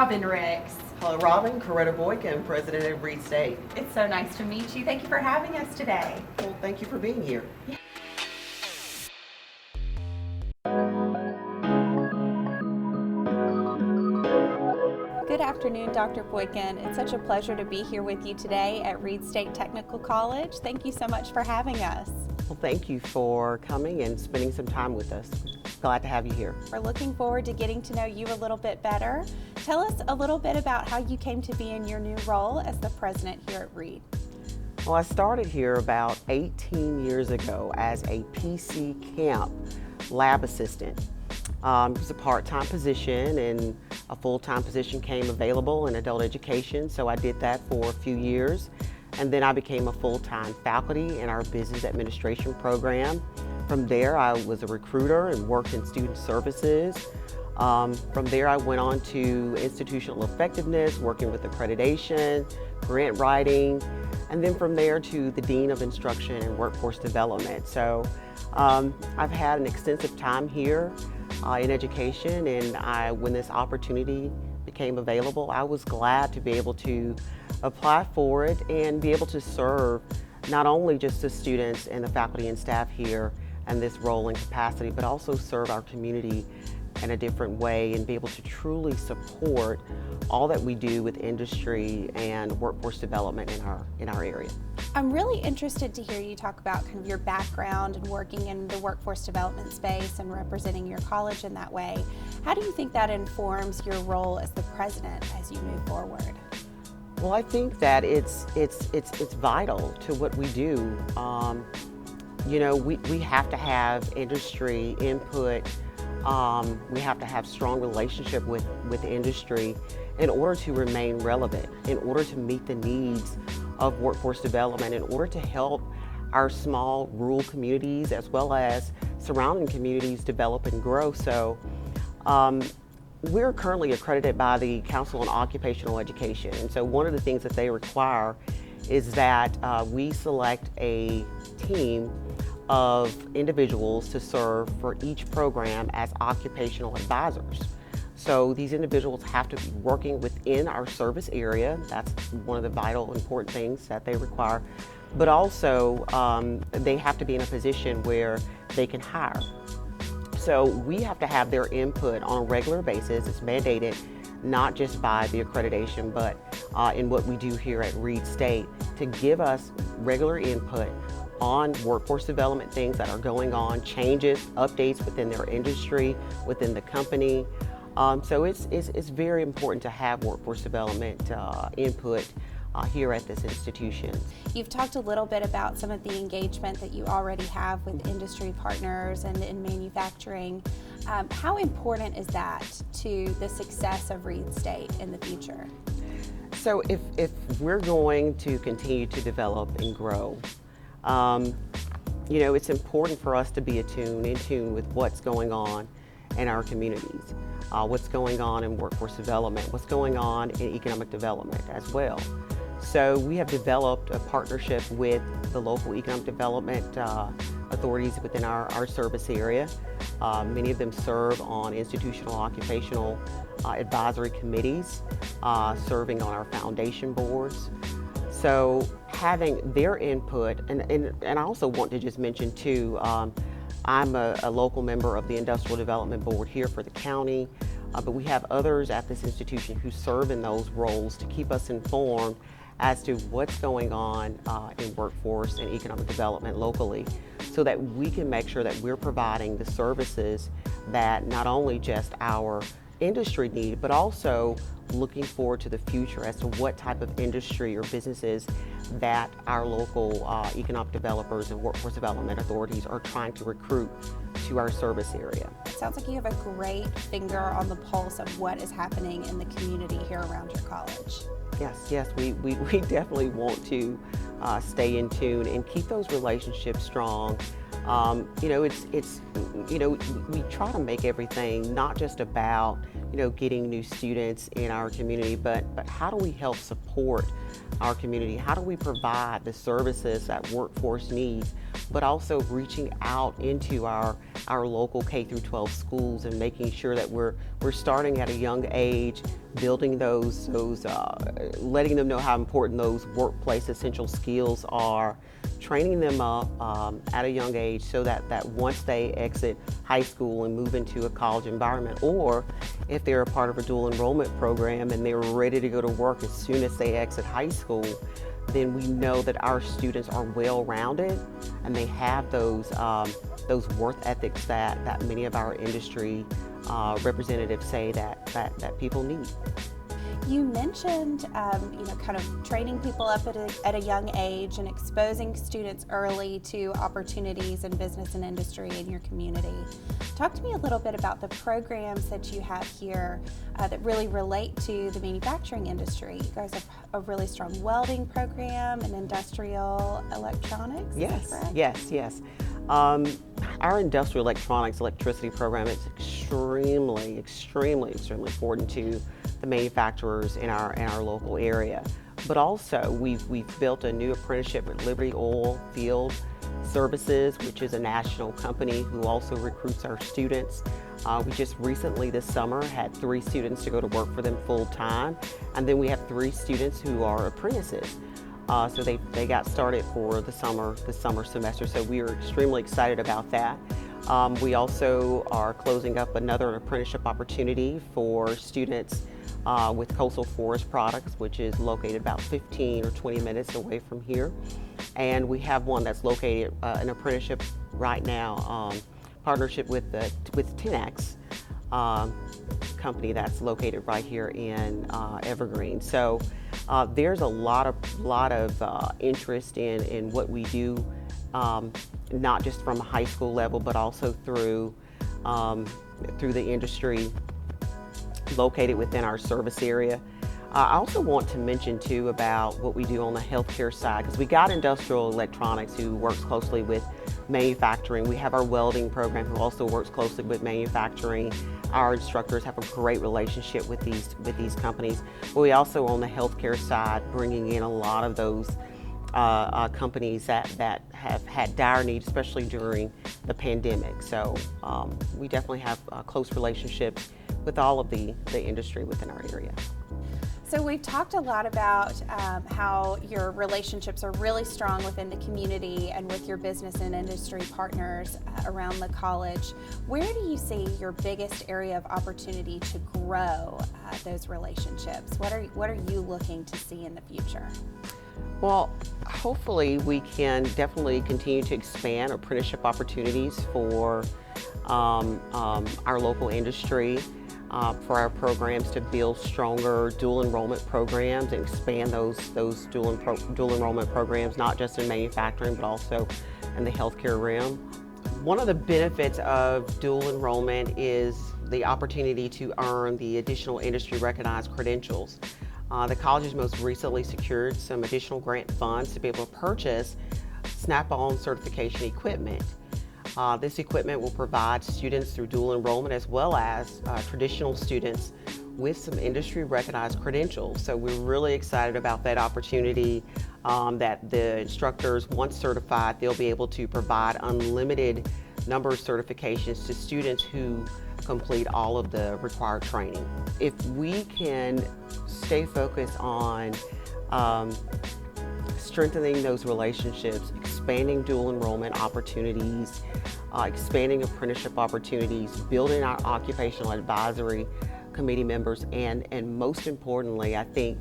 Robin Ricks. Hello, Robin. Coretta Boykin, president of Reid State. It's so nice to meet you. Thank you for having us today. Well, thank you for being here. Good afternoon, Dr. Boykin. It's such a pleasure to be here with you today at Reid State Technical College. Thank you so much for having us. Well, thank you for coming and spending some time with us. Glad to have you here. We're looking forward to getting to know you a little bit better. Tell us a little bit about how you came to be in your new role as the president here at Reid. Well, I started here about 18 years ago as a PC camp lab assistant. It was a part-time position, and a full-time position came available in adult education, so I did that for a few years. And then I became a full-time faculty in our business administration program. From there, I was a recruiter and worked in student services. From there, I went on to institutional effectiveness, working with accreditation, grant writing, and then from there to the Dean of Instruction and Workforce Development. So I've had an extensive time here in education, and when this opportunity became available, I was glad to be able to apply for it and be able to serve not only just the students and the faculty and staff here in this role and capacity, but also serve our community in a different way and be able to truly support all that we do with industry and workforce development in our area. I'm really interested to hear you talk about kind of your background and working in the workforce development space and representing your college in that way. How do you think that informs your role as the president as you move forward? Well, I think that it's vital to what we do. You know, we have to have industry input. We have to have strong relationship with industry in order to remain relevant, in order to meet the needs of workforce development, in order to help our small rural communities as well as surrounding communities develop and grow. So we're currently accredited by the Council on Occupational Education. And so one of the things that they require is that we select a team of individuals to serve for each program as occupational advisors. So these individuals have to be working within our service area. That's one of the vital, important things that they require. But also, they have to be in a position where they can hire. So we have to have their input on a regular basis. It's mandated not just by the accreditation, but in what we do here at Reid State to give us regular input on workforce development, things that are going on, changes, updates within their industry, within the company. So it's very important to have workforce development input here at this institution. You've talked a little bit about some of the engagement that you already have with industry partners and in manufacturing. How important is that to the success of Reid State in the future? So if we're going to continue to develop and grow, you know, it's important for us to be in tune with what's going on in our communities, what's going on in workforce development, what's going on in economic development as well. So we have developed a partnership with the local economic development authorities within our service area. Many of them serve on institutional occupational advisory committees, serving on our foundation boards. So having their input, and I also want to just mention too, I'm a local member of the Industrial Development Board here for the county, but we have others at this institution who serve in those roles to keep us informed as to what's going on in workforce and economic development locally, so that we can make sure that we're providing the services that not only just our industry need, but also looking forward to the future as to what type of industry or businesses that our local economic developers and workforce development authorities are trying to recruit to our service area. It sounds like you have a great finger on the pulse of what is happening in the community here around your college. Yes, we definitely want to stay in tune and keep those relationships strong. You know, we try to make everything not just about, you know, getting new students in our community, but how do we help support our community? How do we provide the services that workforce needs, but also reaching out into our local K through 12 schools and making sure that we're starting at a young age, building letting them know how important those workplace essential skills are, training them up at a young age so that once they exit high school and move into a college environment, or if they're a part of a dual enrollment program and they're ready to go to work as soon as they exit high school, then we know that our students are well-rounded and they have those work ethics that many of our industry representatives say that people need. You mentioned, kind of training people up at a young age and exposing students early to opportunities in business and industry in your community. Talk to me a little bit about the programs that you have here that really relate to the manufacturing industry. You guys have a really strong welding program and industrial electronics. Yes, is that correct? yes. Our industrial electricity program is extremely important to the manufacturers in our local area. But also we've built a new apprenticeship with Liberty Oil Field Services, which is a national company who also recruits our students. We just recently this summer had 3 students to go to work for them full time, and then we have 3 students who are apprentices. So they got started for the summer semester, so we are extremely excited about that. We also are closing up another apprenticeship opportunity for students with Coastal Forest Products, which is located about 15 or 20 minutes away from here. And we have one that's located, an apprenticeship right now, partnership with 10X company that's located right here in Evergreen. So there's a lot of interest in what we do, not just from a high school level, but also through the industry located within our service area. I also want to mention too about what we do on the healthcare side, because we got industrial electronics who works closely with manufacturing. We have our welding program who also works closely with manufacturing. Our instructors have a great relationship with these companies. But we also on the healthcare side bringing in a lot of those companies that have had dire needs, especially during the pandemic. So we definitely have close relationships with all of the industry within our area. So we've talked a lot about how your relationships are really strong within the community and with your business and industry partners around the college. Where do you see your biggest area of opportunity to grow those relationships? What are you looking to see in the future? Well, hopefully we can definitely continue to expand apprenticeship opportunities for our local industry, for our programs to build stronger dual enrollment programs and expand those dual enrollment programs, not just in manufacturing, but also in the healthcare realm. One of the benefits of dual enrollment is the opportunity to earn the additional industry recognized credentials. The college has most recently secured some additional grant funds to be able to purchase Snap-on certification equipment. This equipment will provide students through dual enrollment as well as traditional students with some industry recognized credentials. So we're really excited about that opportunity, that the instructors, once certified, they'll be able to provide unlimited number of certifications to students who complete all of the required training. If we can stay focused on strengthening those relationships, expanding dual enrollment opportunities, expanding apprenticeship opportunities, building our occupational advisory committee members, and most importantly, I think,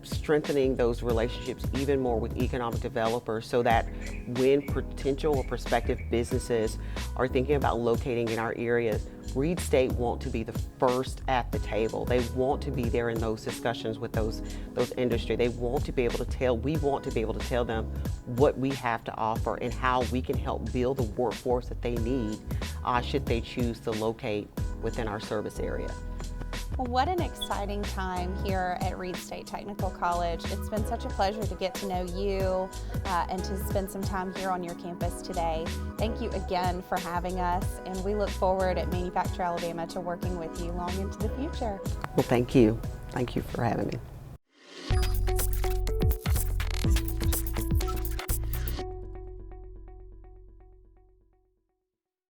strengthening those relationships even more with economic developers so that when potential or prospective businesses are thinking about locating in our areas, Reid State want to be the first at the table. They want to be there in those discussions with those industry. They want to be able to we want to be able to tell them what we have to offer and how we can help build the workforce that they need should they choose to locate within our service area. Well, what an exciting time here at Reid State Technical College. It's been such a pleasure to get to know you and to spend some time here on your campus today. Thank you again for having us, and we look forward at Manufacture Alabama to working with you long into the future. Well, thank you. Thank you for having me.